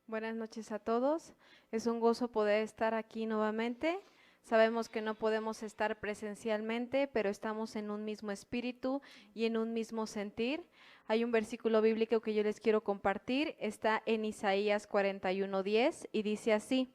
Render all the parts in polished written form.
Buenas noches a todos. Es un gozo poder estar aquí nuevamente. Sabemos que no podemos estar presencialmente, pero estamos en un mismo espíritu y en un mismo sentir. Hay un versículo bíblico que yo les quiero compartir. Está en Isaías 41:10 y dice así: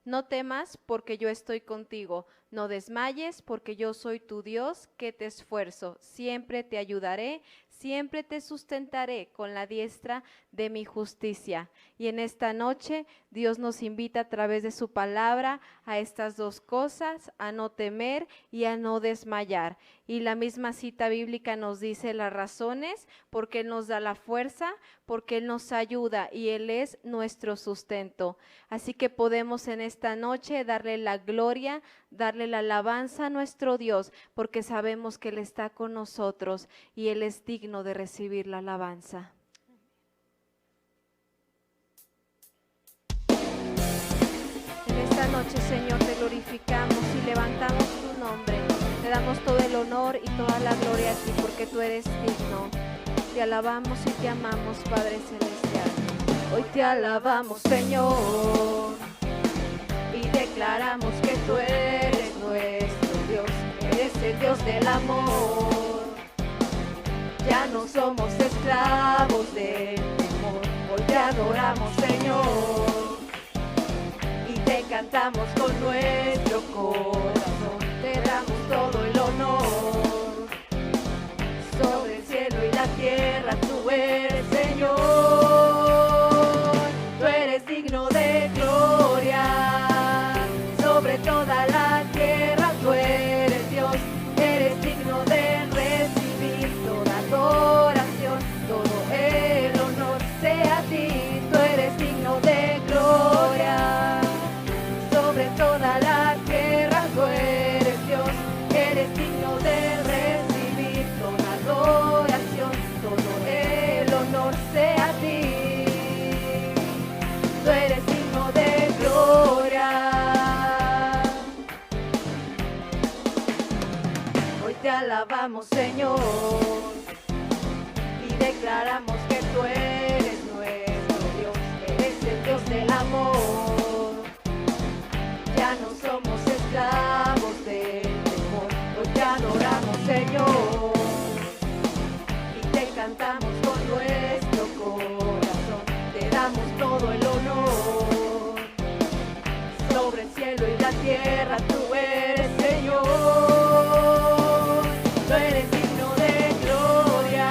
No temas porque yo estoy contigo, no desmayes porque yo soy tu Dios que te esfuerzo, siempre te ayudaré, siempre te sustentaré con la diestra de mi justicia. Y en esta noche Dios nos invita a través de su palabra a estas dos cosas, a no temer y a no desmayar. Y la misma cita bíblica nos dice las razones, porque Él nos da la fuerza, porque Él nos ayuda y Él es nuestro sustento. Así que podemos en esta noche darle la gloria, darle la alabanza a nuestro Dios, porque sabemos que Él está con nosotros y Él es digno de recibir la alabanza. En esta noche, Señor, te glorificamos y levantamos tu nombre. Te damos todo el honor y toda la gloria a ti, porque tú eres digno. Te alabamos y te amamos, Padre Celestial. Hoy te alabamos, Señor, y declaramos que tú eres nuestro Dios. Eres el Dios del amor. Ya no somos esclavos del temor. Hoy te adoramos, Señor, y te cantamos con nuestro corazón. Te damos todo el honor. Sobre el cielo y la tierra tú eres, Señor. Tú eres digno de gloria. Sobre toda la tierra tú eres Dios. Eres digno de recibir toda adoración. Todo el honor sea a ti. Tú eres digno de gloria. Sobre toda la tierra tú eres Dios. Eres digno de recibir toda adoración. Todo el honor sea a ti. Tú eres digno de gloria. Hoy te alabamos, Señor, y declaramos que tú eres nuestro Dios. Eres el Dios del amor. Ya no somos esclavos del temor. Hoy te adoramos, Señor, y te cantamos con nuestro corazón. Te damos todo el honor. Sobre el cielo y la tierra tú eres, Señor. Tú eres digno de gloria.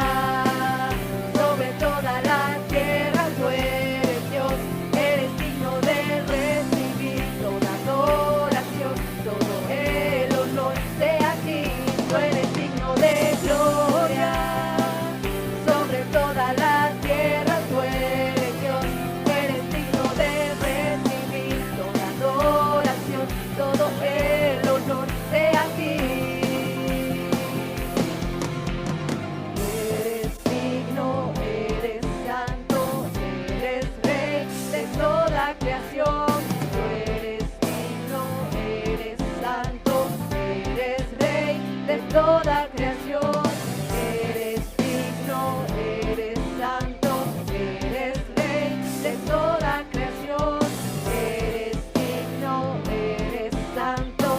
Sobre toda la tierra tú eres Dios. Eres digno de recibir toda adoración. Todo el honor sea a ti. Tú eres digno de gloria. Sobre toda la tierra tú eres Dios. Eres digno de recibir toda adoración. Todo el honor sea a ti. Eres digno, eres santo, eres rey de toda creación. Tú eres digno, eres santo, eres rey de toda creación. Eres digno, eres santo, eres rey de toda creación. Eres digno, eres santo,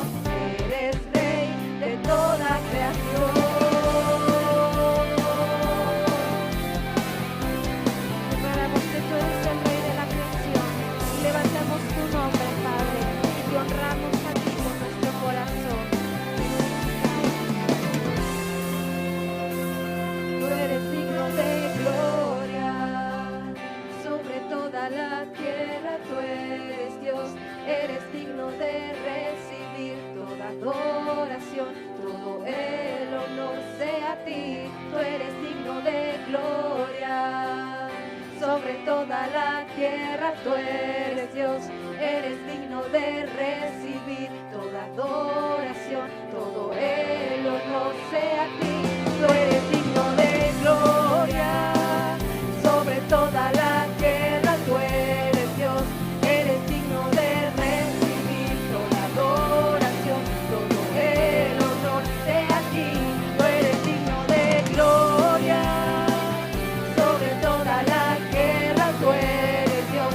eres rey de toda creación. Declaramos que tú eres el rey de la creación y levantamos tu nombre, Padre, y te honramos a ti con nuestro corazón. Tú eres digno de gloria. Sobre toda la tierra tú eres Dios. Eres digno de recibir toda adoración. Todo el honor sea a ti. Tú eres digno de gloria. Sobre toda la tierra tú eres Dios. Eres digno de recibir toda adoración. Todo el honor sea a ti. Tú eres digno de gloria. Sobre toda la tierra tú eres Dios. Eres digno de recibir toda adoración. Todo el honor sea a ti. Tú eres digno de gloria. Sobre toda la tierra tú eres Dios.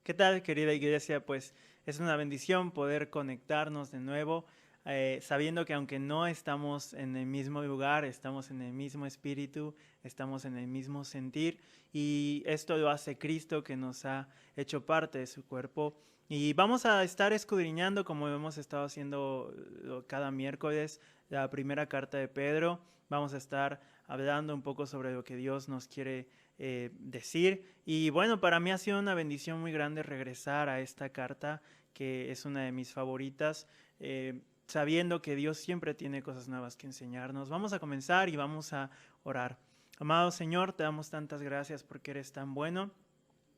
¿Qué tal, querida iglesia? Pues es una bendición poder conectarnos de nuevo, sabiendo que aunque no estamos en el mismo lugar, estamos en el mismo espíritu, estamos en el mismo sentir, y esto lo hace Cristo, que nos ha hecho parte de su cuerpo. Y vamos a estar escudriñando, como hemos estado haciendo cada miércoles, la primera carta de Pedro. Vamos a estar hablando un poco sobre lo que Dios nos quiere decir. Y bueno, para mí ha sido una bendición muy grande regresar a esta carta, que es una de mis favoritas, sabiendo que Dios siempre tiene cosas nuevas que enseñarnos. Vamos a comenzar y vamos a orar. Amado Señor, te damos tantas gracias porque eres tan bueno.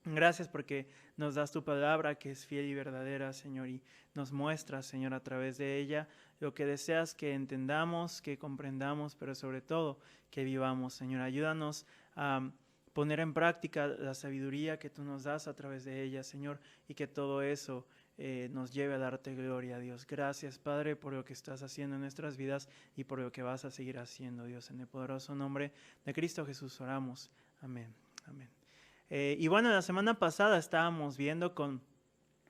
Gracias porque nos das tu palabra, que es fiel y verdadera, Señor, y nos muestras, Señor, a través de ella lo que deseas que entendamos, que comprendamos, pero sobre todo que vivamos, Señor. Ayúdanos a poner en práctica la sabiduría que tú nos das a través de ella, Señor, y que todo eso nos lleve a darte gloria, Dios. Gracias, Padre, por lo que estás haciendo en nuestras vidas y por lo que vas a seguir haciendo, Dios. En el poderoso nombre de Cristo Jesús oramos. Amén. Amén. Y bueno, la semana pasada estábamos viendo con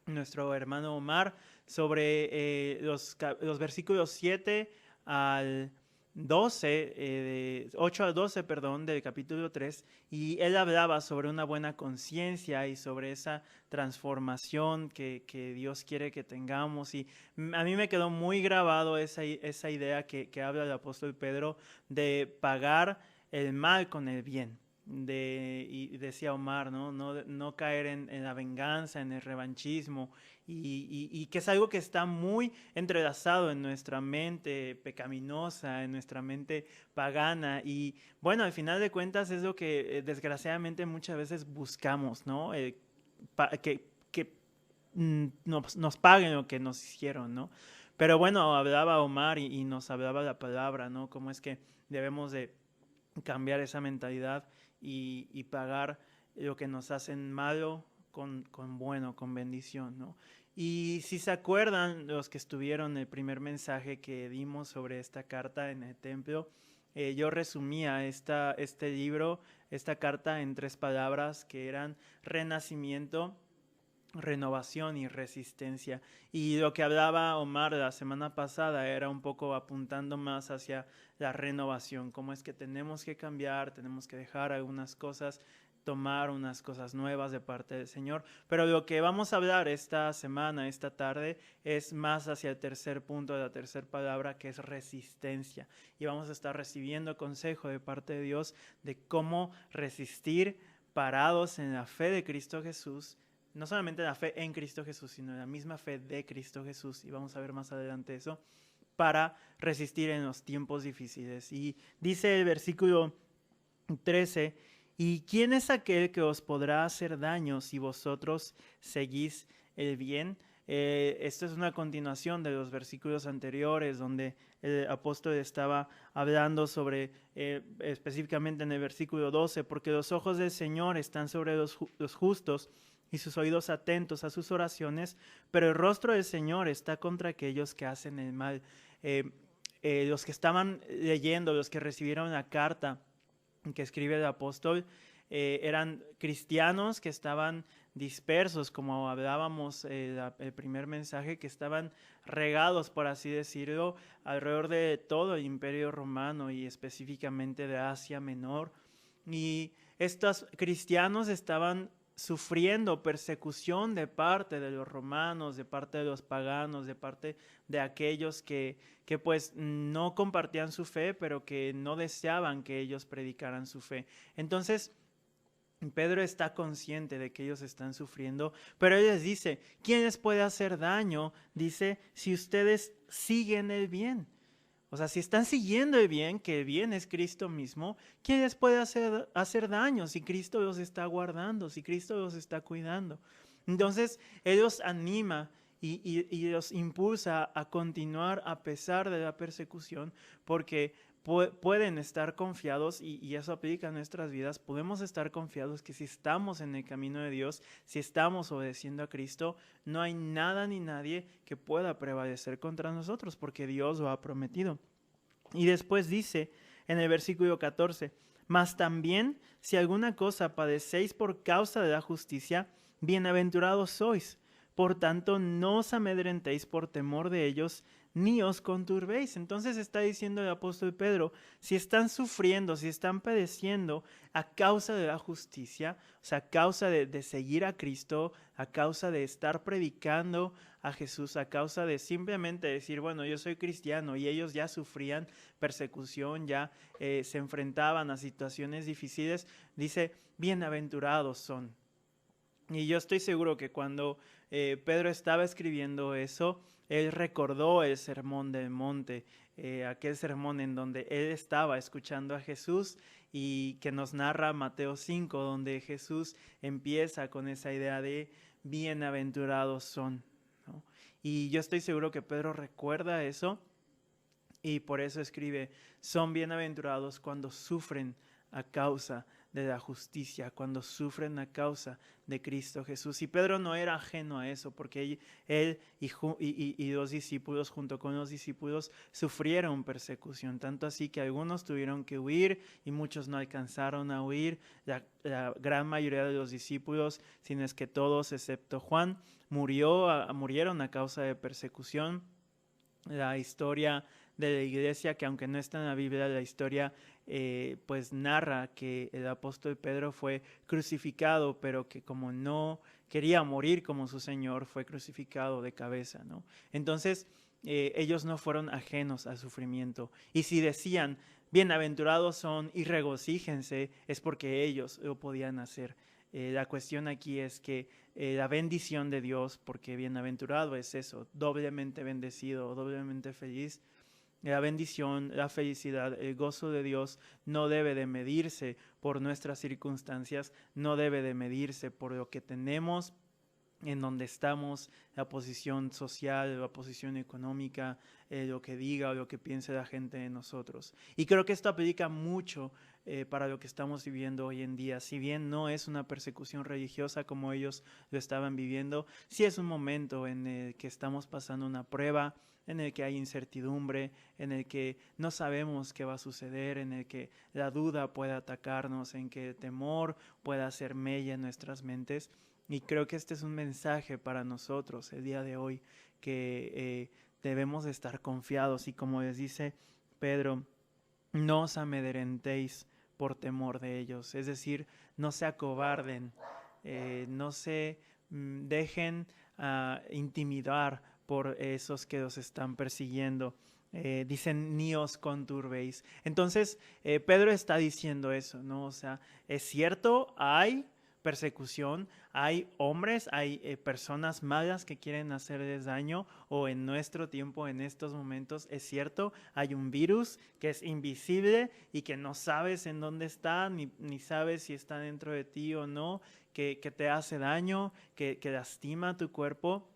nuestro hermano Omar sobre los versículos 7 al 12, 8 al 12, perdón, del capítulo 3, y él hablaba sobre una buena conciencia y sobre esa transformación que Dios quiere que tengamos. Y a mí me quedó muy grabado esa idea que habla el apóstol Pedro de pagar el mal con el bien. Y decía Omar, no caer en la venganza, en el revanchismo, y que es algo que está muy entrelazado en nuestra mente pecaminosa, en nuestra mente pagana. Y bueno, al final de cuentas es lo que desgraciadamente muchas veces buscamos, ¿no? Que nos paguen lo que nos hicieron, ¿no? Pero bueno, hablaba Omar y nos hablaba la palabra, ¿no? Cómo es que debemos de cambiar esa mentalidad y pagar lo que nos hacen malo con bueno, con bendición, ¿no? Y si se acuerdan, los que estuvieron en el primer mensaje que dimos sobre esta carta en el templo, yo resumía este libro, esta carta, en 3 palabras que eran renacimiento, renovación y resistencia. Y lo que hablaba Omar la semana pasada era un poco apuntando más hacia la renovación, cómo es que tenemos que cambiar, tenemos que dejar algunas cosas, tomar unas cosas nuevas de parte del Señor. Pero lo que vamos a hablar esta semana, esta tarde, es más hacia el tercer punto de la tercera palabra, que es resistencia. Y vamos a estar recibiendo consejo de parte de Dios de cómo resistir parados en la fe de Cristo Jesús. No solamente la fe en Cristo Jesús, sino la misma fe de Cristo Jesús, y vamos a ver más adelante eso, para resistir en los tiempos difíciles. Y dice el versículo 13, ¿y quién es aquel que os podrá hacer daño si vosotros seguís el bien? Esto es una continuación de los versículos anteriores, donde el apóstol estaba hablando sobre, específicamente en el versículo 12, porque los ojos del Señor están sobre los justos, y sus oídos atentos a sus oraciones, pero el rostro del Señor está contra aquellos que hacen el mal. Los que estaban leyendo, los que recibieron la carta que escribe el apóstol, eran cristianos que estaban dispersos, como hablábamos el primer mensaje, que estaban regados, por así decirlo, alrededor de todo el Imperio Romano y específicamente de Asia Menor. Y estos cristianos estaban sufriendo persecución de parte de los romanos, de parte de los paganos, de parte de aquellos que pues no compartían su fe, pero que no deseaban que ellos predicaran su fe. Entonces, Pedro está consciente de que ellos están sufriendo, pero él les dice, ¿quién les puede hacer daño? Dice, si ustedes siguen el bien. O sea, si están siguiendo el bien, que el bien es Cristo mismo, ¿quién les puede hacer daño si Cristo los está guardando, si Cristo los está cuidando? Entonces, Él los anima y los impulsa a continuar a pesar de la persecución, porque pueden estar confiados, y eso aplica a nuestras vidas. Podemos estar confiados que si estamos en el camino de Dios, si estamos obedeciendo a Cristo, no hay nada ni nadie que pueda prevalecer contra nosotros, porque Dios lo ha prometido. Y después dice en el versículo 14, mas también si alguna cosa padecéis por causa de la justicia, bienaventurados sois. Por tanto, no os amedrentéis por temor de ellos, ni os conturbéis. Entonces está diciendo el apóstol Pedro, si están sufriendo, si están padeciendo a causa de la justicia, o sea, a causa de seguir a Cristo, a causa de estar predicando a Jesús, a causa de simplemente decir, bueno, yo soy cristiano, y ellos ya sufrían persecución, ya se enfrentaban a situaciones difíciles, dice, bienaventurados son. Y yo estoy seguro que cuando Pedro estaba escribiendo eso, él recordó el sermón del monte, aquel sermón en donde él estaba escuchando a Jesús y que nos narra Mateo 5, donde Jesús empieza con esa idea de bienaventurados son, ¿no? Y yo estoy seguro que Pedro recuerda eso y por eso escribe, son bienaventurados cuando sufren a causa de la justicia, cuando sufren a causa de Cristo Jesús. Y Pedro no era ajeno a eso, porque él y los discípulos, junto con los discípulos, sufrieron persecución, tanto así que algunos tuvieron que huir y muchos no alcanzaron a huir. La gran mayoría de los discípulos, si no es que todos, excepto Juan, murieron a causa de persecución. La historia de la iglesia, que aunque no está en la Biblia, la historia pues narra que el apóstol Pedro fue crucificado, pero que como no quería morir como su Señor, fue crucificado de cabeza, ¿no? Entonces ellos no fueron ajenos al sufrimiento, y si decían bienaventurados son y regocíjense, es porque ellos lo podían hacer. La cuestión aquí es que la bendición de Dios, porque bienaventurado es eso, doblemente bendecido, doblemente feliz. La bendición, la felicidad, el gozo de Dios no debe de medirse por nuestras circunstancias, no debe de medirse por lo que tenemos, en donde estamos, la posición social, la posición económica, lo que diga o lo que piense la gente de nosotros. Y creo que esto aplica mucho para lo que estamos viviendo hoy en día. Si bien no es una persecución religiosa como ellos lo estaban viviendo, sí es un momento en el que estamos pasando una prueba, en el que hay incertidumbre, en el que no sabemos qué va a suceder, en el que la duda puede atacarnos, en que el temor pueda hacer mella en nuestras mentes. Y creo que este es un mensaje para nosotros el día de hoy, que debemos de estar confiados, y como les dice Pedro, no os amedrentéis por temor de ellos, es decir, no se acobarden, no se dejen intimidar por esos que os están persiguiendo. Dicen, ni os conturbéis. Entonces, Pedro está diciendo eso, ¿no? O sea, es cierto, hay persecución, hay hombres, hay personas malas que quieren hacerles daño, o en nuestro tiempo, en estos momentos, es cierto, hay un virus que es invisible y que no sabes en dónde está, ni sabes si está dentro de ti o no, que te hace daño, que lastima tu cuerpo.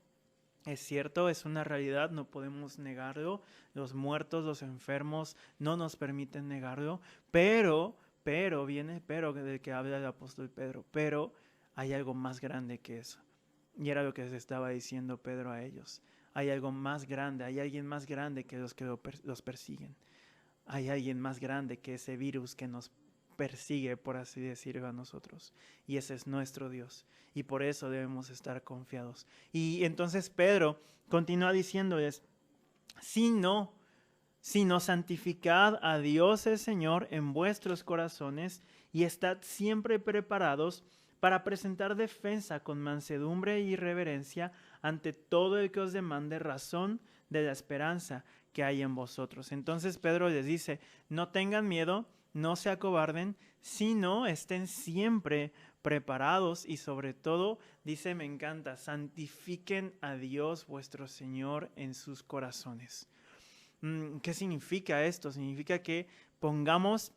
Es cierto, es una realidad, no podemos negarlo. Los muertos, los enfermos no nos permiten negarlo, pero viene pero del que habla el apóstol Pedro, pero hay algo más grande que eso. Y era lo que les estaba diciendo Pedro a ellos. Hay algo más grande, hay alguien más grande que los persiguen. Hay alguien más grande que ese virus que nos persigue, por así decirlo, a nosotros. Y ese es nuestro Dios. Y por eso debemos estar confiados. Y entonces Pedro continúa diciéndoles, sino santificad a Dios el Señor en vuestros corazones y estad siempre preparados para presentar defensa con mansedumbre y reverencia ante todo el que os demande razón de la esperanza que hay en vosotros. Entonces Pedro les dice, no tengan miedo, no se acobarden, sino estén siempre preparados y sobre todo, dice, me encanta, santifiquen a Dios vuestro Señor en sus corazones. ¿Qué significa esto? Significa que pongamos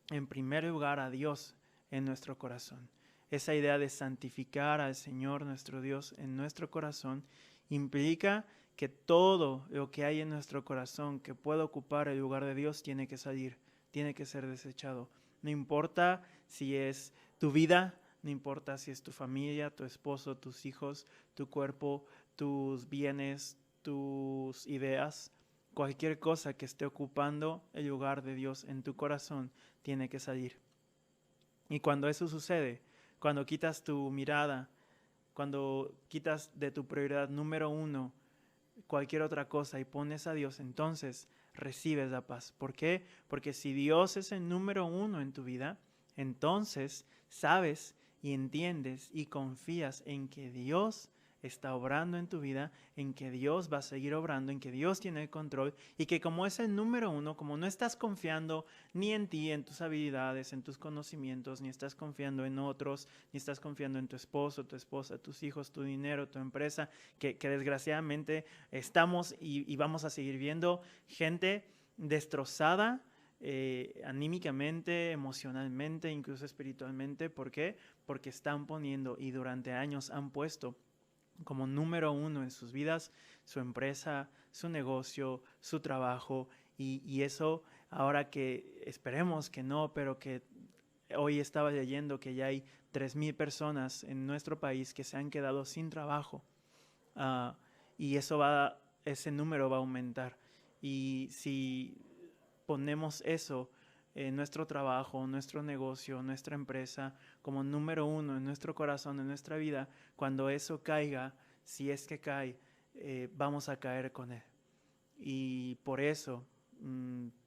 en primer lugar a Dios en nuestro corazón. Esa idea de santificar al Señor nuestro Dios en nuestro corazón implica que todo lo que hay en nuestro corazón que pueda ocupar el lugar de Dios tiene que salir, tiene que ser desechado. No importa si es tu vida, no importa si es tu familia, tu esposo, tus hijos, tu cuerpo, tus bienes, tus ideas. Cualquier cosa que esté ocupando el lugar de Dios en tu corazón tiene que salir. Y cuando eso sucede, cuando quitas tu mirada cuando quitas de tu prioridad número uno cualquier otra cosa y pones a Dios, entonces recibes la paz. ¿Por qué? Porque si Dios es el número uno en tu vida, entonces sabes y entiendes y confías en que Dios está obrando en tu vida, en que Dios va a seguir obrando, en que Dios tiene el control y que como es el número uno, como no estás confiando ni en ti, en tus habilidades, en tus conocimientos, ni estás confiando en otros, ni estás confiando en tu esposo, tu esposa, tus hijos, tu dinero, tu empresa, que desgraciadamente estamos y vamos a seguir viendo gente destrozada, anímicamente, emocionalmente, incluso espiritualmente. ¿Por qué? Porque están poniendo y durante años han puesto como número uno en sus vidas su empresa, su negocio, su trabajo, y eso ahora que esperemos que no, pero que hoy estaba leyendo que ya hay 3,000 personas en nuestro país que se han quedado sin trabajo, y ese número va a aumentar. Y si ponemos eso, nuestro trabajo, nuestro negocio, nuestra empresa, como número uno en nuestro corazón, en nuestra vida, cuando eso caiga, si es que cae, vamos a caer con él. Y por eso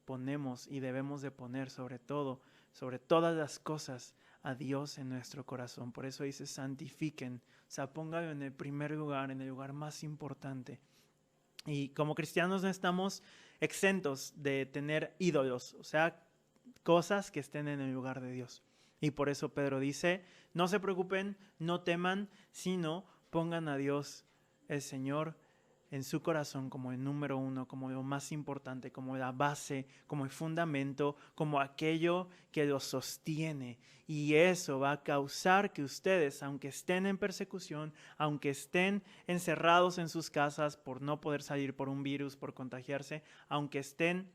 ponemos y debemos de poner sobre todo, sobre todas las cosas, a Dios en nuestro corazón. Por eso dice santifiquen, o sea, póngalo en el primer lugar, en el lugar más importante. Y como cristianos no estamos exentos de tener ídolos, o sea, cosas que estén en el lugar de Dios. Y por eso Pedro dice, no se preocupen, no teman, sino pongan a Dios, el Señor, en su corazón como el número uno, como lo más importante, como la base, como el fundamento, como aquello que los sostiene. Y eso va a causar que ustedes, aunque estén en persecución, aunque estén encerrados en sus casas por no poder salir por un virus, por contagiarse, aunque estén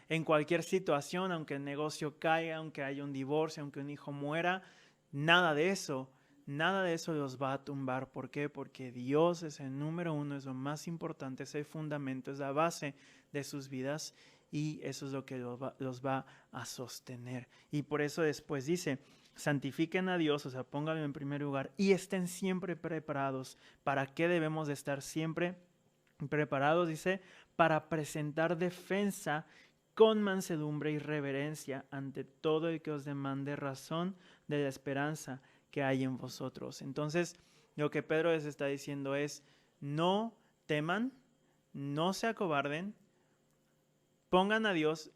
en cualquier situación, aunque el negocio caiga, aunque haya un divorcio, aunque un hijo muera, nada de eso los va a tumbar. ¿Por qué? Porque Dios es el número uno, es lo más importante, es el fundamento, es la base de sus vidas, y eso es lo que los va a sostener. Y por eso después dice, santifiquen a Dios, o sea, pónganlo en primer lugar y estén siempre preparados. ¿Para qué debemos de estar siempre preparados? Dice, para presentar defensa con mansedumbre y reverencia ante todo el que os demande razón de la esperanza que hay en vosotros. Entonces, lo que Pedro les está diciendo es, no teman, no se acobarden, pongan a Dios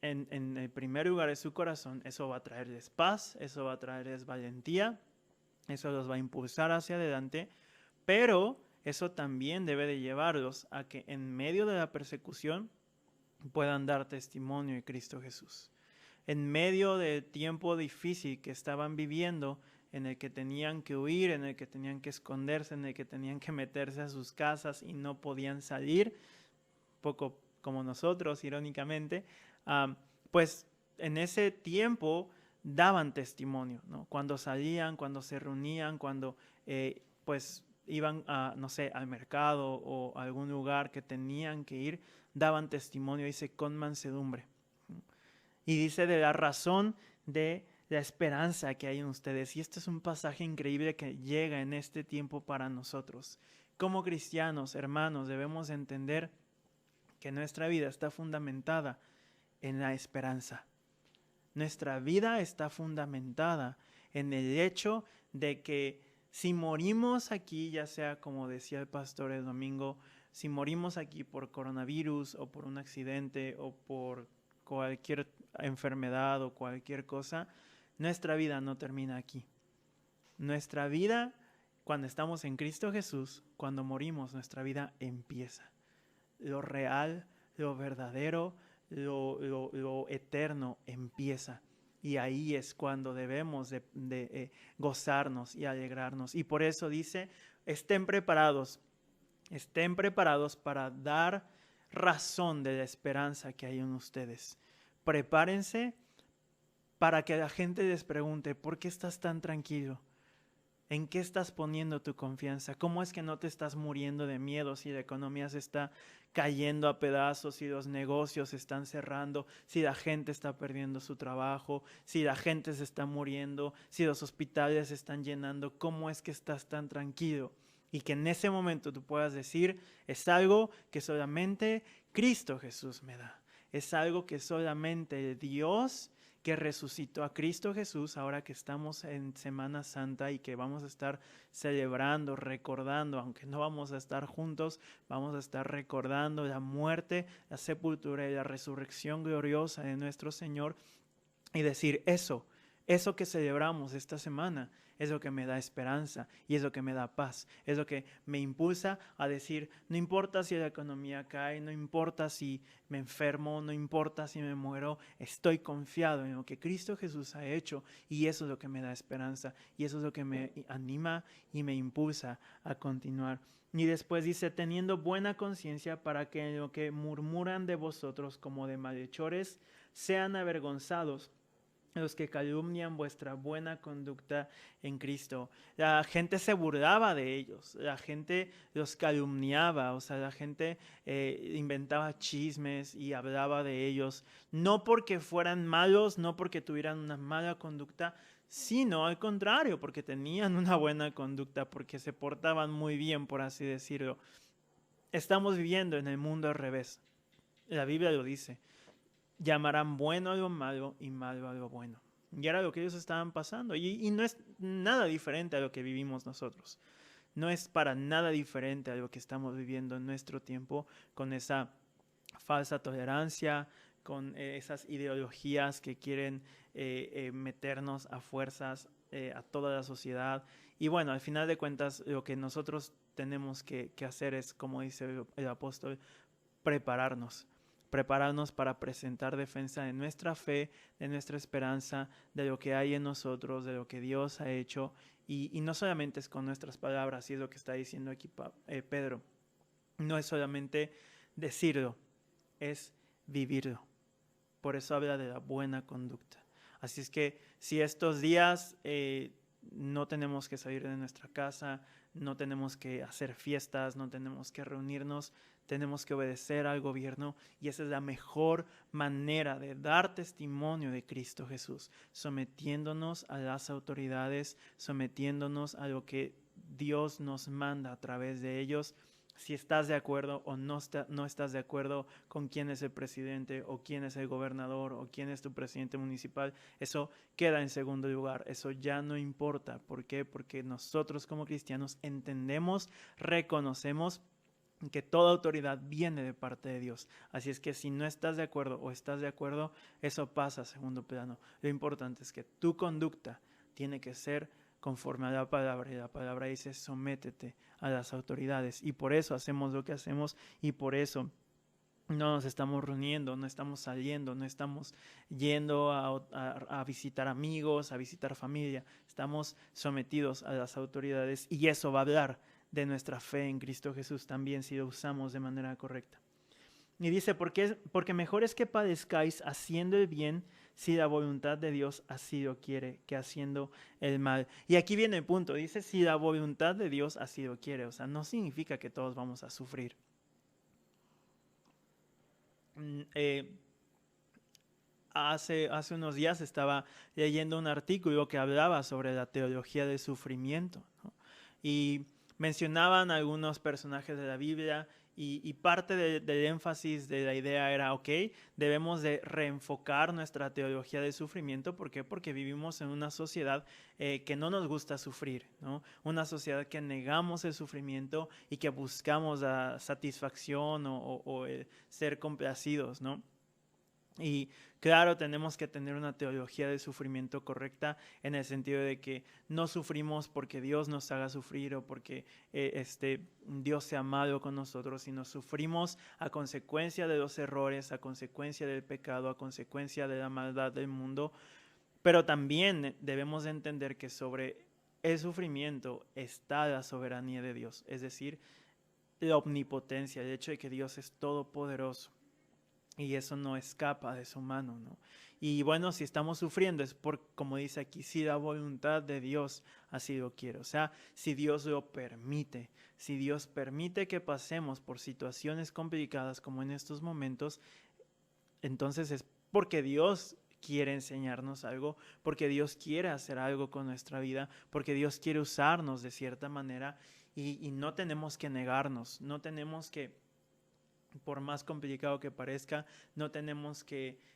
en el primer lugar de su corazón. Eso va a traerles paz, eso va a traerles valentía, eso los va a impulsar hacia adelante, pero eso también debe de llevarlos a que en medio de la persecución puedan dar testimonio de Cristo Jesús. En medio del tiempo difícil que estaban viviendo, en el que tenían que huir, en el que tenían que esconderse, en el que tenían que meterse a sus casas y no podían salir, poco como nosotros, irónicamente, pues en ese tiempo daban testimonio, ¿no? Cuando salían, cuando se reunían, cuando pues iban a, no sé, al mercado o a algún lugar que tenían que ir, daban testimonio, dice, con mansedumbre. Y dice de la razón de la esperanza que hay en ustedes. Y este es un pasaje increíble que llega en este tiempo para nosotros. Como cristianos, hermanos, debemos entender que nuestra vida está fundamentada en la esperanza. Nuestra vida está fundamentada en el hecho de que si morimos aquí, ya sea como decía el pastor el domingo, si morimos aquí por coronavirus o por un accidente o por cualquier enfermedad o cualquier cosa, nuestra vida no termina aquí. Nuestra vida, cuando estamos en Cristo Jesús, cuando morimos, nuestra vida empieza. Lo real, lo verdadero, lo eterno empieza. Y ahí es cuando debemos de gozarnos y alegrarnos. Y por eso dice, estén preparados para dar razón de la esperanza que hay en ustedes. Prepárense para que la gente les pregunte, ¿por qué estás tan tranquilo? ¿En qué estás poniendo tu confianza? ¿Cómo es que no te estás muriendo de miedo si la economía se está cayendo a pedazos, si los negocios se están cerrando, si la gente está perdiendo su trabajo, si la gente se está muriendo, si los hospitales se están llenando? ¿Cómo es que estás tan tranquilo? Y que en ese momento tú puedas decir, es algo que solamente Cristo Jesús me da. Es algo que solamente Dios, que resucitó a Cristo Jesús, ahora que estamos en Semana Santa y que vamos a estar celebrando, recordando, aunque no vamos a estar juntos, vamos a estar recordando la muerte, la sepultura y la resurrección gloriosa de nuestro Señor, y decir eso que celebramos esta semana es lo que me da esperanza y es lo que me da paz, es lo que me impulsa a decir, no importa si la economía cae, no importa si me enfermo, no importa si me muero, estoy confiado en lo que Cristo Jesús ha hecho, y eso es lo que me da esperanza y eso es lo que me anima y me impulsa a continuar. Y después dice, teniendo buena conciencia, para que en lo que murmuran de vosotros como de malhechores sean avergonzados los que calumnian vuestra buena conducta en Cristo. La gente se burlaba de ellos, la gente los calumniaba, o sea, la gente inventaba chismes y hablaba de ellos, no porque fueran malos, no porque tuvieran una mala conducta, sino al contrario, porque tenían una buena conducta, porque se portaban muy bien, por así decirlo. Estamos viviendo en el mundo al revés. La Biblia lo dice. Llamarán bueno a lo malo y malo a lo bueno. Y era lo que ellos estaban pasando. Y no es nada diferente a lo que vivimos nosotros. No es para nada diferente a lo que estamos viviendo en nuestro tiempo, con esa falsa tolerancia, con esas ideologías que quieren meternos a fuerzas a toda la sociedad. Y bueno, al final de cuentas, lo que nosotros tenemos que hacer es, como dice el apóstol, prepararnos para presentar defensa de nuestra fe, de nuestra esperanza, de lo que hay en nosotros, de lo que Dios ha hecho. Y no solamente es con nuestras palabras, y es lo que está diciendo aquí Pedro. No es solamente decirlo, es vivirlo. Por eso habla de la buena conducta. Así es que si estos días no tenemos que salir de nuestra casa, no tenemos que hacer fiestas, no tenemos que reunirnos, tenemos que obedecer al gobierno, y esa es la mejor manera de dar testimonio de Cristo Jesús, sometiéndonos a las autoridades, sometiéndonos a lo que Dios nos manda a través de ellos. Si estás de acuerdo o no estás de acuerdo con quién es el presidente o quién es el gobernador o quién es tu presidente municipal, eso queda en segundo lugar, eso ya no importa. ¿Por qué? Porque nosotros como cristianos entendemos, reconocemos que toda autoridad viene de parte de Dios. Así es que si no estás de acuerdo o estás de acuerdo, eso pasa a segundo plano. Lo importante es que tu conducta tiene que ser conforme a la palabra, y la palabra dice sométete a las autoridades, y por eso hacemos lo que hacemos, y por eso no nos estamos reuniendo, no estamos saliendo, no estamos yendo a visitar amigos, a visitar familia. Estamos sometidos a las autoridades, y eso va a hablar de nuestra fe en Cristo Jesús también, si lo usamos de manera correcta. Y dice, porque mejor es que padezcáis haciendo el bien, si la voluntad de Dios así lo quiere, que haciendo el mal. Y aquí viene el punto, dice, si la voluntad de Dios así lo quiere. O sea, no significa que todos vamos a sufrir. Hace unos días estaba leyendo un artículo que hablaba sobre la teología del sufrimiento, ¿no? Y mencionaban algunos personajes de la Biblia, y parte del énfasis de la idea era, ok, debemos de reenfocar nuestra teología del sufrimiento. ¿Por qué? Porque vivimos en una sociedad que no nos gusta sufrir, ¿no? Una sociedad que negamos el sufrimiento y que buscamos la satisfacción o ser complacidos, ¿no? Y claro, tenemos que tener una teología del sufrimiento correcta, en el sentido de que no sufrimos porque Dios nos haga sufrir o porque Dios sea malo con nosotros, sino sufrimos a consecuencia de los errores, a consecuencia del pecado, a consecuencia de la maldad del mundo. Pero también debemos de entender que sobre el sufrimiento está la soberanía de Dios, es decir, la omnipotencia, el hecho de que Dios es todopoderoso. Y eso no escapa de su mano, ¿no? Y bueno, si estamos sufriendo es por, como dice aquí, si la voluntad de Dios así lo quiere. O sea, si Dios lo permite, si Dios permite que pasemos por situaciones complicadas como en estos momentos, entonces es porque Dios quiere enseñarnos algo, porque Dios quiere hacer algo con nuestra vida, porque Dios quiere usarnos de cierta manera y no tenemos que negarnos, no tenemos que, por más complicado que parezca, no tenemos que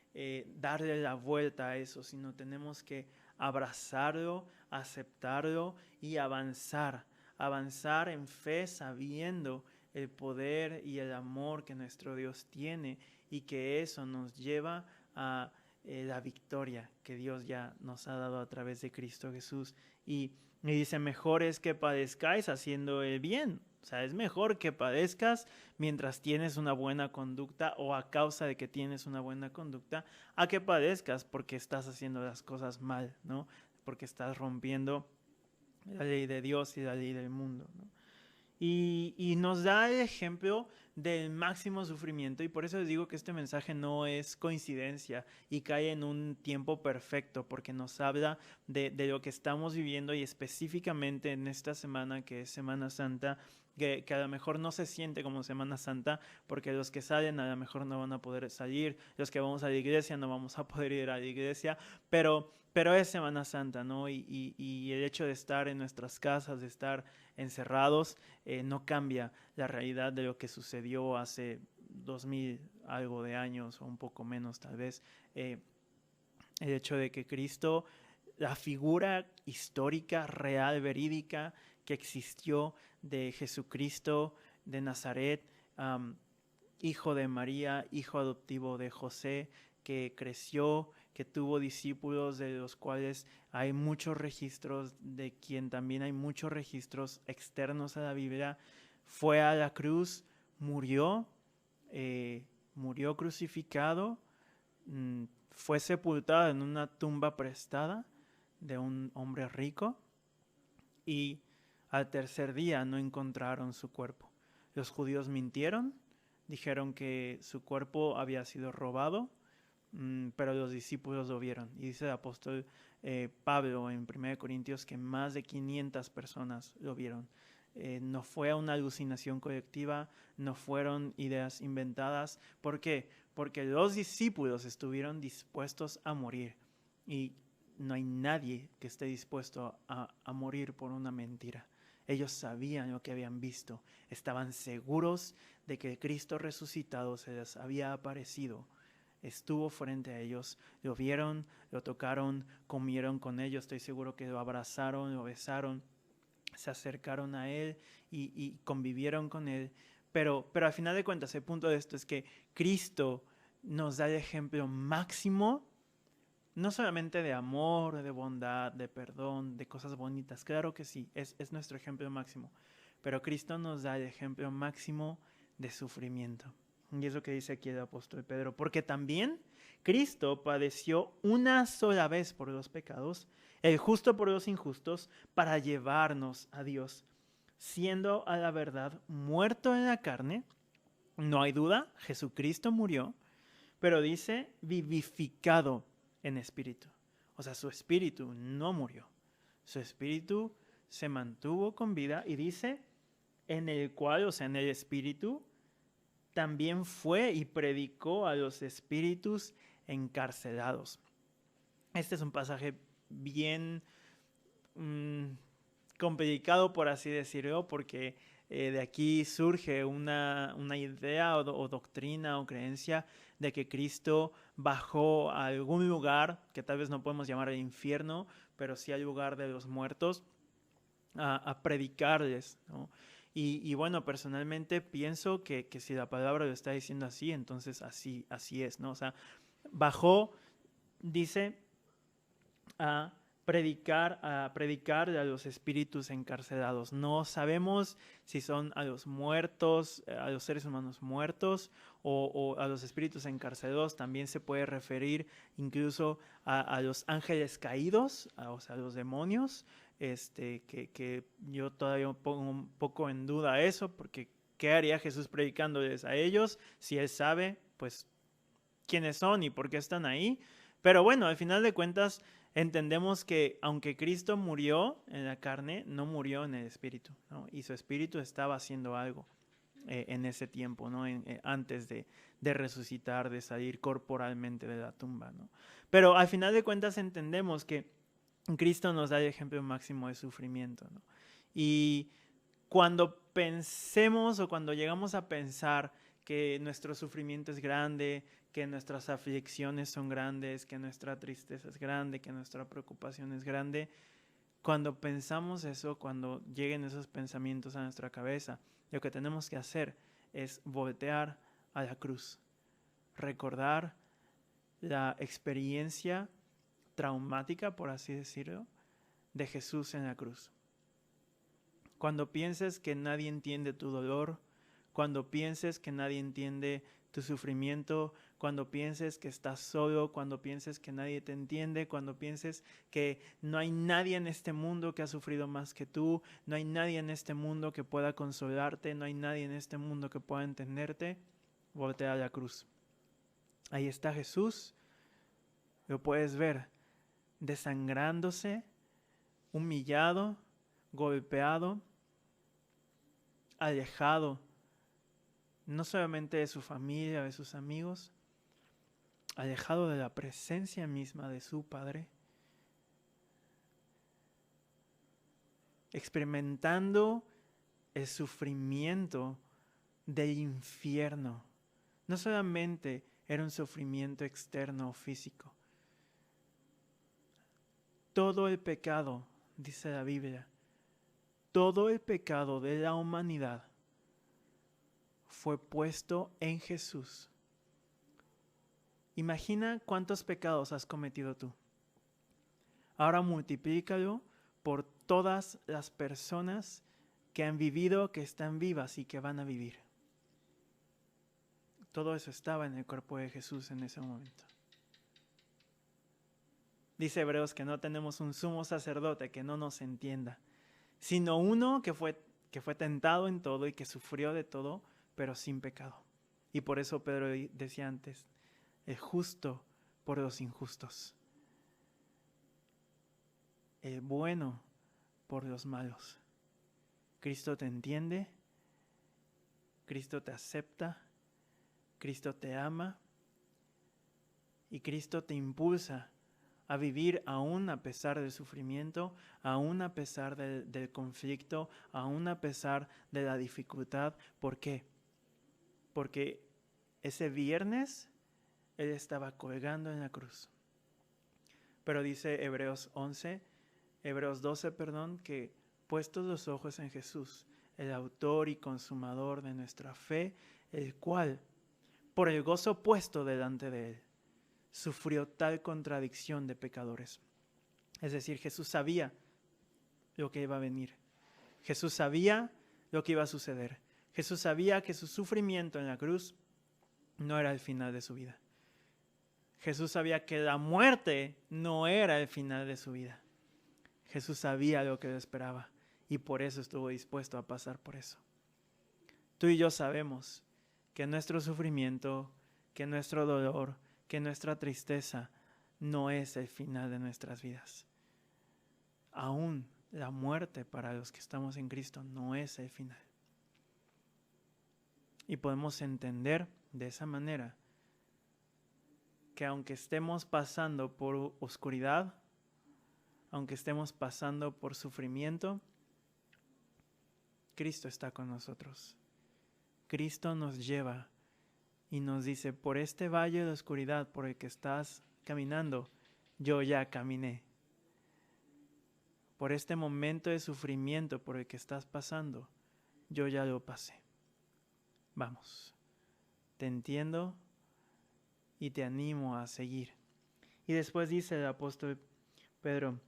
darle la vuelta a eso, sino tenemos que abrazarlo, aceptarlo y avanzar, avanzar en fe sabiendo el poder y el amor que nuestro Dios tiene y que eso nos lleva a la victoria que Dios ya nos ha dado a través de Cristo Jesús. Y dice, mejor es que padezcáis haciendo el bien. O sea, es mejor que padezcas mientras tienes una buena conducta o a causa de que tienes una buena conducta, a que padezcas porque estás haciendo las cosas mal, ¿no? Porque estás rompiendo la ley de Dios y la ley del mundo, ¿no? Y nos da el ejemplo del máximo sufrimiento, y por eso les digo que este mensaje no es coincidencia y cae en un tiempo perfecto, porque nos habla de lo que estamos viviendo, y específicamente en esta semana que es Semana Santa, que a lo mejor no se siente como Semana Santa, porque los que salen a lo mejor no van a poder salir, los que vamos a la iglesia no vamos a poder ir a la iglesia, pero es Semana Santa, ¿no? Y el hecho de estar en nuestras casas, de estar encerrados, no cambia la realidad de lo que sucedió hace 2000 algo de años o un poco menos tal vez. El hecho de que Cristo, la figura histórica, real, verídica que existió de Jesucristo de Nazaret, hijo de María, hijo adoptivo de José, que creció, que tuvo discípulos de los cuales hay muchos registros, de quien también hay muchos registros externos a la Biblia, fue a la cruz, murió crucificado, fue sepultado en una tumba prestada de un hombre rico, y al tercer día no encontraron su cuerpo. Los judíos mintieron, dijeron que su cuerpo había sido robado, pero los discípulos lo vieron. Y dice el apóstol Pablo en 1 Corintios que más de 500 personas lo vieron. No fue una alucinación colectiva, no fueron ideas inventadas. ¿Por qué? Porque los discípulos estuvieron dispuestos a morir. Y no hay nadie que esté dispuesto a morir por una mentira. Ellos sabían lo que habían visto. Estaban seguros de que Cristo resucitado se les había aparecido. Estuvo frente a ellos, lo vieron, lo tocaron, comieron con ellos, estoy seguro que lo abrazaron, lo besaron, se acercaron a él y convivieron con él. Pero al final de cuentas, el punto de esto es que Cristo nos da el ejemplo máximo, no solamente de amor, de bondad, de perdón, de cosas bonitas. Claro que sí, es nuestro ejemplo máximo. Pero Cristo nos da el ejemplo máximo de sufrimiento. Y es lo que dice aquí el apóstol Pedro. Porque también Cristo padeció una sola vez por los pecados, el justo por los injustos, para llevarnos a Dios, siendo a la verdad muerto en la carne. No hay duda, Jesucristo murió, pero dice vivificado en espíritu. O sea, su espíritu no murió. Su espíritu se mantuvo con vida, y dice en el cual, o sea, en el espíritu, también fue y predicó a los espíritus encarcelados. Este es un pasaje bien complicado, por así decirlo, porque de aquí surge una idea o doctrina o creencia de que Cristo bajó a algún lugar, que tal vez no podemos llamar el infierno, pero sí al lugar de los muertos, a predicarles, ¿no? Y bueno, personalmente pienso que si la palabra lo está diciendo así, entonces así es, ¿no? O sea, bajó, dice, a predicar a los espíritus encarcelados. No sabemos si son a los muertos, a los seres humanos muertos, o a los espíritus encarcelados. También se puede referir incluso a los ángeles caídos, o sea, a los demonios. Que yo todavía pongo un poco en duda eso, porque ¿qué haría Jesús predicándoles a ellos si él sabe, pues, quiénes son y por qué están ahí? Pero bueno, al final de cuentas entendemos que aunque Cristo murió en la carne, no murió en el espíritu, ¿no? Y su espíritu estaba haciendo algo en ese tiempo, ¿no? Antes de resucitar, de salir corporalmente de la tumba, ¿no? Pero al final de cuentas entendemos que Cristo nos da el ejemplo máximo de sufrimiento, ¿no? Y cuando pensemos o cuando llegamos a pensar que nuestro sufrimiento es grande, que nuestras aflicciones son grandes, que nuestra tristeza es grande, que nuestra preocupación es grande, cuando pensamos eso, cuando lleguen esos pensamientos a nuestra cabeza, lo que tenemos que hacer es voltear a la cruz, recordar la experiencia traumática, por así decirlo, de Jesús en la cruz. Cuando pienses que nadie entiende tu dolor, cuando pienses que nadie entiende tu sufrimiento, cuando pienses que estás solo, cuando pienses que nadie te entiende, cuando pienses que no hay nadie en este mundo que ha sufrido más que tú, no hay nadie en este mundo que pueda consolarte, no hay nadie en este mundo que pueda entenderte, voltea a la cruz. Ahí está Jesús, lo puedes ver, desangrándose, humillado, golpeado, alejado, no solamente de su familia, de sus amigos, alejado de la presencia misma de su Padre, experimentando el sufrimiento del infierno. No solamente era un sufrimiento externo o físico. Todo el pecado, dice la Biblia, todo el pecado de la humanidad fue puesto en Jesús. Imagina cuántos pecados has cometido tú. Ahora multiplícalo por todas las personas que han vivido, que están vivas y que van a vivir. Todo eso estaba en el cuerpo de Jesús en ese momento. Dice Hebreos que no tenemos un sumo sacerdote que no nos entienda, sino uno que fue tentado en todo y que sufrió de todo, pero sin pecado. Y por eso Pedro decía antes, el justo por los injustos, el bueno por los malos. Cristo te entiende, Cristo te acepta, Cristo te ama y Cristo te impulsa a vivir aún a pesar del sufrimiento, aún a pesar del conflicto, aún a pesar de la dificultad. ¿Por qué? Porque ese viernes Él estaba colgando en la cruz. Pero dice Hebreos 12, que puestos los ojos en Jesús, el autor y consumador de nuestra fe, el cual, por el gozo puesto delante de Él, sufrió tal contradicción de pecadores. Es decir, Jesús sabía lo que iba a venir. Jesús sabía lo que iba a suceder. Jesús sabía que su sufrimiento en la cruz no era el final de su vida. Jesús sabía que la muerte no era el final de su vida. Jesús sabía lo que le esperaba y por eso estuvo dispuesto a pasar por eso. Tú y yo sabemos que nuestro sufrimiento, que nuestro dolor, que nuestra tristeza no es el final de nuestras vidas. Aún la muerte para los que estamos en Cristo no es el final. Y podemos entender de esa manera que aunque estemos pasando por oscuridad, aunque estemos pasando por sufrimiento, Cristo está con nosotros. Cristo nos lleva y nos dice, por este valle de oscuridad por el que estás caminando, yo ya caminé. Por este momento de sufrimiento por el que estás pasando, yo ya lo pasé. Vamos, te entiendo y te animo a seguir. Y después dice el apóstol Pedro,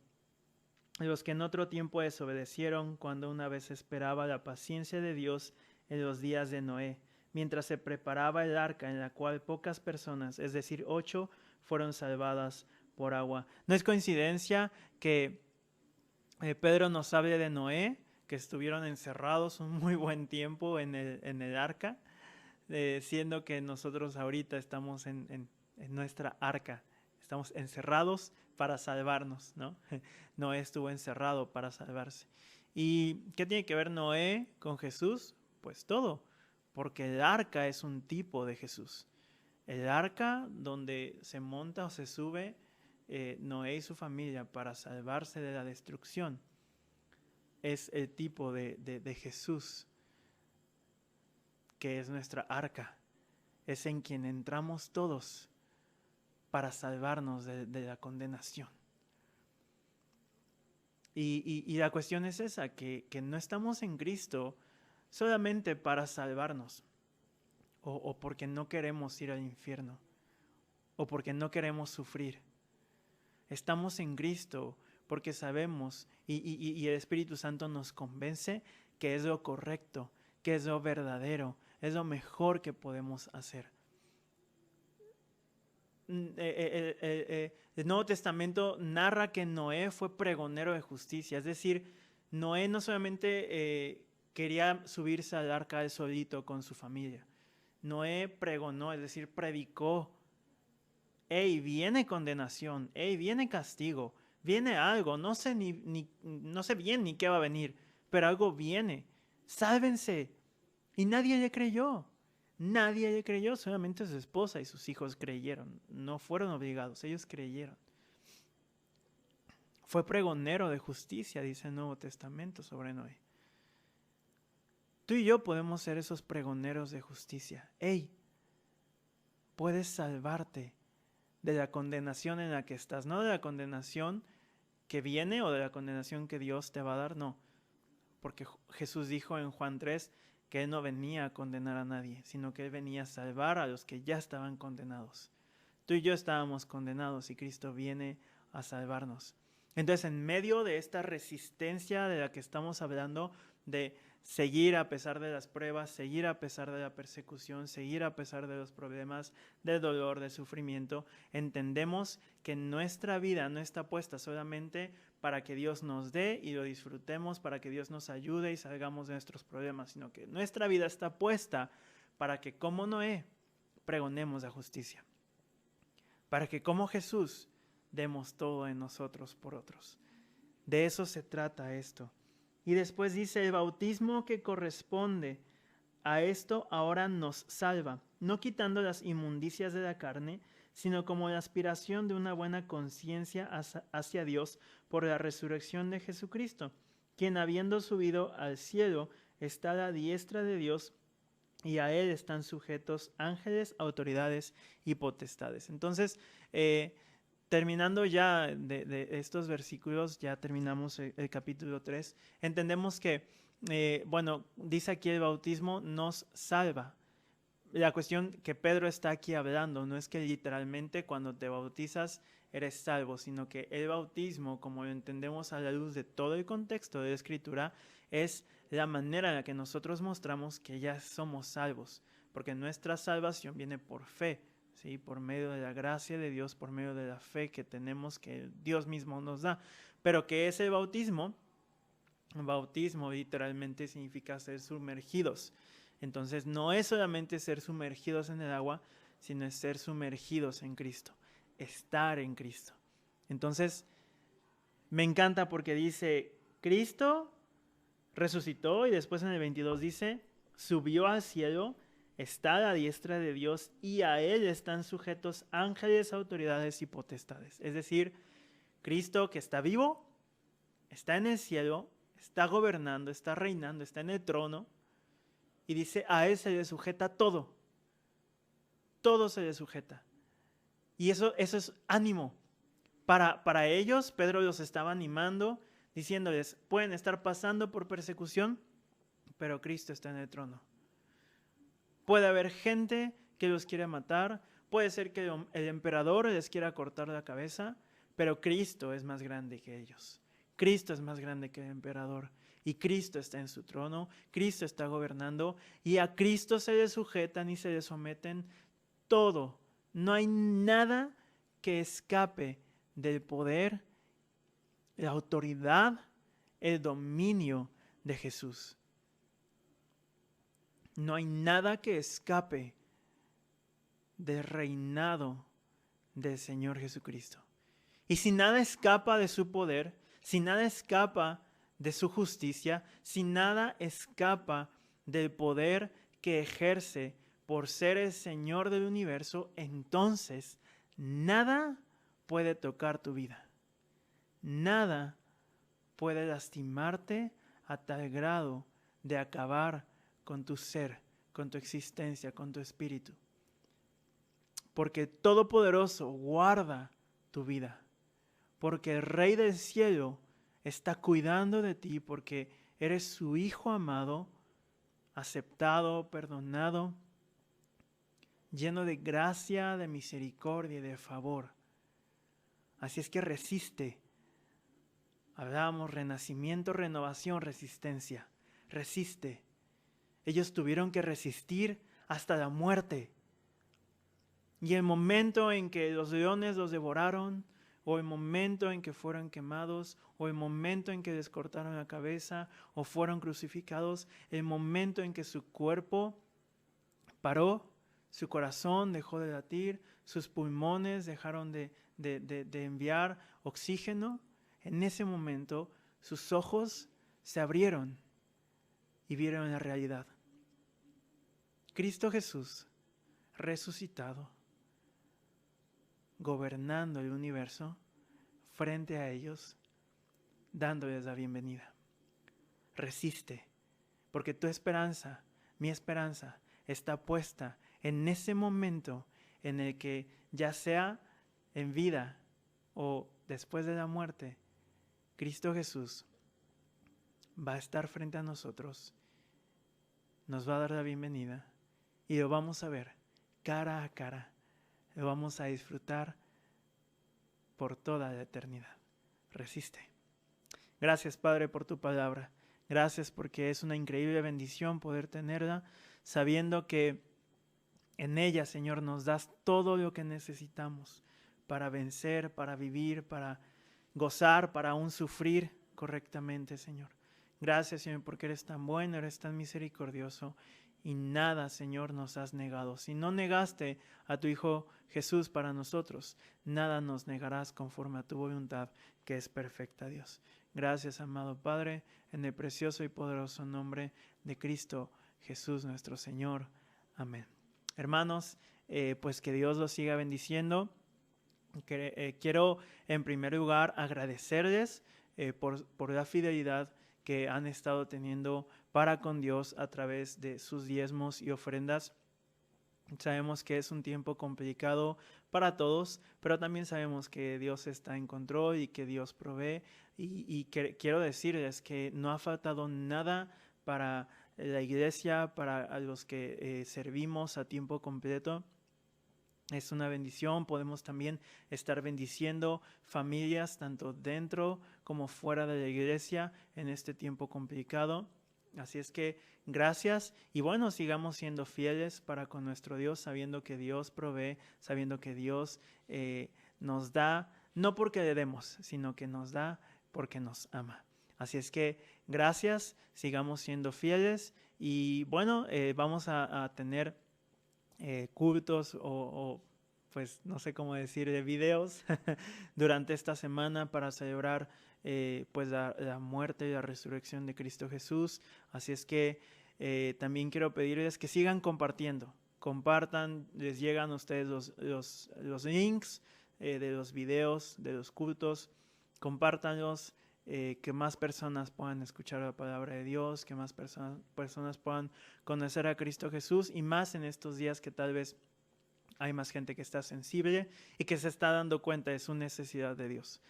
los que en otro tiempo desobedecieron cuando una vez esperaba la paciencia de Dios en los días de Noé, mientras se preparaba el arca en la cual pocas personas, es decir, 8, fueron salvadas por agua. No es coincidencia que Pedro nos hable de Noé, que estuvieron encerrados un muy buen tiempo en el arca, siendo que nosotros ahorita estamos en nuestra arca, estamos encerrados para salvarnos, ¿no? Noé estuvo encerrado para salvarse. ¿Y qué tiene que ver Noé con Jesús? Pues todo, porque el arca es un tipo de Jesús. El arca donde se monta o se sube Noé y su familia para salvarse de la destrucción es el tipo de Jesús, que es nuestra arca. Es en quien entramos todos para salvarnos de la condenación. Y la cuestión es esa, que no estamos en Cristo solamente para salvarnos, o porque no queremos ir al infierno, o porque no queremos sufrir. Estamos en Cristo porque sabemos y el Espíritu Santo nos convence que es lo correcto, que es lo verdadero, es lo mejor que podemos hacer. El Nuevo Testamento narra que Noé fue pregonero de justicia, es decir, Noé no solamente quería subirse al arca él solito con su familia. Noé pregonó, es decir, predicó. Hey, viene condenación, hey, viene castigo, viene algo, no sé no sé bien ni qué va a venir, pero algo viene. Sálvense. Y nadie le creyó. Nadie le creyó, solamente su esposa y sus hijos creyeron. No fueron obligados, ellos creyeron. Fue pregonero de justicia, dice el Nuevo Testamento sobre Noé. Tú y yo podemos ser esos pregoneros de justicia. Hey, puedes salvarte de la condenación en la que estás, no de la condenación que viene o de la condenación que Dios te va a dar, no. Porque Jesús dijo en Juan 3 que Él no venía a condenar a nadie, sino que Él venía a salvar a los que ya estaban condenados. Tú y yo estábamos condenados y Cristo viene a salvarnos. Entonces, en medio de esta resistencia de la que estamos hablando, de seguir a pesar de las pruebas, seguir a pesar de la persecución, seguir a pesar de los problemas, del dolor, del sufrimiento, entendemos que nuestra vida no está puesta solamente para que Dios nos dé y lo disfrutemos, para que Dios nos ayude y salgamos de nuestros problemas, sino que nuestra vida está puesta para que, como Noé, pregonemos la justicia. Para que, como Jesús, demos todo en nosotros por otros. De eso se trata esto. Y después dice, el bautismo que corresponde a esto ahora nos salva, no quitando las inmundicias de la carne, sino como la aspiración de una buena conciencia hacia Dios por la resurrección de Jesucristo, quien habiendo subido al cielo está a la diestra de Dios y a Él están sujetos ángeles, autoridades y potestades. Entonces, terminando ya de estos versículos, ya terminamos el capítulo 3, entendemos que, dice aquí el bautismo nos salva. La cuestión que Pedro está aquí hablando no es que literalmente cuando te bautizas eres salvo, sino que el bautismo, como lo entendemos a la luz de todo el contexto de la Escritura, es la manera en la que nosotros mostramos que ya somos salvos, porque nuestra salvación viene por fe, ¿sí? Por medio de la gracia de Dios, por medio de la fe que tenemos, que Dios mismo nos da. Pero ¿qué es el bautismo? El bautismo literalmente significa ser sumergidos. Entonces no es solamente ser sumergidos en el agua, sino es ser sumergidos en Cristo, estar en Cristo. Entonces me encanta porque dice, Cristo resucitó y después en el 22 dice, subió al cielo, está a la diestra de Dios y a Él están sujetos ángeles, autoridades y potestades. Es decir, Cristo que está vivo, está en el cielo, está gobernando, está reinando, está en el trono. Y dice, a Él se le sujeta todo. Todo se le sujeta. Y eso es ánimo. Para ellos, Pedro los estaba animando, diciéndoles, pueden estar pasando por persecución, pero Cristo está en el trono. Puede haber gente que los quiera matar, puede ser que el emperador les quiera cortar la cabeza, pero Cristo es más grande que ellos. Cristo es más grande que el emperador. Y Cristo está en su trono, Cristo está gobernando y a Cristo se le sujetan y se le someten todo. No hay nada que escape del poder, la autoridad, el dominio de Jesús. No hay nada que escape del reinado del Señor Jesucristo. Y si nada escapa de su poder, si nada escapa de su justicia, si nada escapa del poder que ejerce por ser el Señor del universo, entonces nada puede tocar tu vida. Nada puede lastimarte a tal grado de acabar con tu ser, con tu existencia, con tu espíritu. Porque el Todopoderoso guarda tu vida. Porque el Rey del cielo está cuidando de ti, porque eres su hijo amado, aceptado, perdonado, lleno de gracia, de misericordia y de favor. Así es que resiste. Hablábamos renacimiento, renovación, resistencia. Resiste. Ellos tuvieron que resistir hasta la muerte. Y el momento en que los leones los devoraron, o el momento en que fueron quemados, o el momento en que les cortaron la cabeza, o fueron crucificados, el momento en que su cuerpo paró, su corazón dejó de latir, sus pulmones dejaron de enviar oxígeno, en ese momento sus ojos se abrieron y vieron la realidad. Cristo Jesús, resucitado, gobernando el universo frente a ellos, dándoles la bienvenida. Resiste, porque tu esperanza, mi esperanza, está puesta en ese momento en el que, ya sea en vida o después de la muerte, Cristo Jesús va a estar frente a nosotros, nos va a dar la bienvenida y lo vamos a ver cara a cara. Lo vamos a disfrutar por toda la eternidad. Resiste. Gracias, Padre, por tu palabra. Gracias porque es una increíble bendición poder tenerla, sabiendo que en ella, Señor, nos das todo lo que necesitamos para vencer, para vivir, para gozar, para aún sufrir correctamente, Señor. Gracias, Señor, porque eres tan bueno, eres tan misericordioso. Y nada, Señor, nos has negado. Si no negaste a tu Hijo Jesús para nosotros, nada nos negarás conforme a tu voluntad, que es perfecta, Dios. Gracias, amado Padre, en el precioso y poderoso nombre de Cristo Jesús, nuestro Señor. Amén. Hermanos, pues que Dios los siga bendiciendo. Quiero, en primer lugar, agradecerles por la fidelidad que han estado teniendo para con Dios a través de sus diezmos y ofrendas. Sabemos que es un tiempo complicado para todos, pero también sabemos que Dios está en control y que Dios provee. Y quiero decirles que no ha faltado nada para la iglesia, para los que servimos a tiempo completo. Es una bendición. Podemos también estar bendiciendo familias tanto dentro como fuera de la iglesia en este tiempo complicado. Así es que gracias y bueno, sigamos siendo fieles para con nuestro Dios, sabiendo que Dios provee, sabiendo que Dios nos da, no porque le demos, sino que nos da porque nos ama. Así es que gracias, sigamos siendo fieles y bueno, vamos a tener cultos o pues no sé cómo decir, de videos durante esta semana para celebrar pues la muerte y la resurrección de Cristo Jesús. Así es que también quiero pedirles que sigan compartiendo. Compartan, les llegan a ustedes los links de los videos, de los cultos. Compártanlos, que más personas puedan escuchar la palabra de Dios, que más personas puedan conocer a Cristo Jesús y más en estos días que tal vez hay más gente que está sensible y que se está dando cuenta de su necesidad de Dios.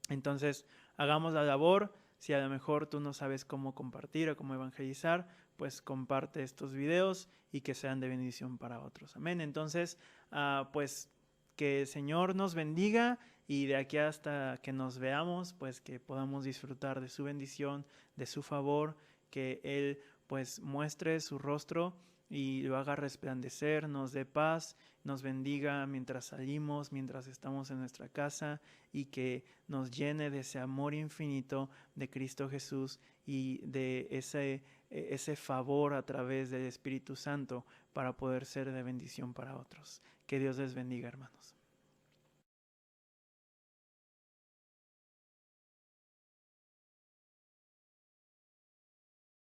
Entonces, hagamos la labor. Si a lo mejor tú no sabes cómo compartir o cómo evangelizar, pues comparte estos videos y que sean de bendición para otros. Amén. Entonces, pues que el Señor nos bendiga y de aquí hasta que nos veamos, pues que podamos disfrutar de su bendición, de su favor, que Él pues muestre su rostro y lo haga resplandecer, nos dé paz, nos bendiga mientras salimos, mientras estamos en nuestra casa, y que nos llene de ese amor infinito de Cristo Jesús y de ese favor a través del Espíritu Santo para poder ser de bendición para otros. Que Dios les bendiga, hermanos.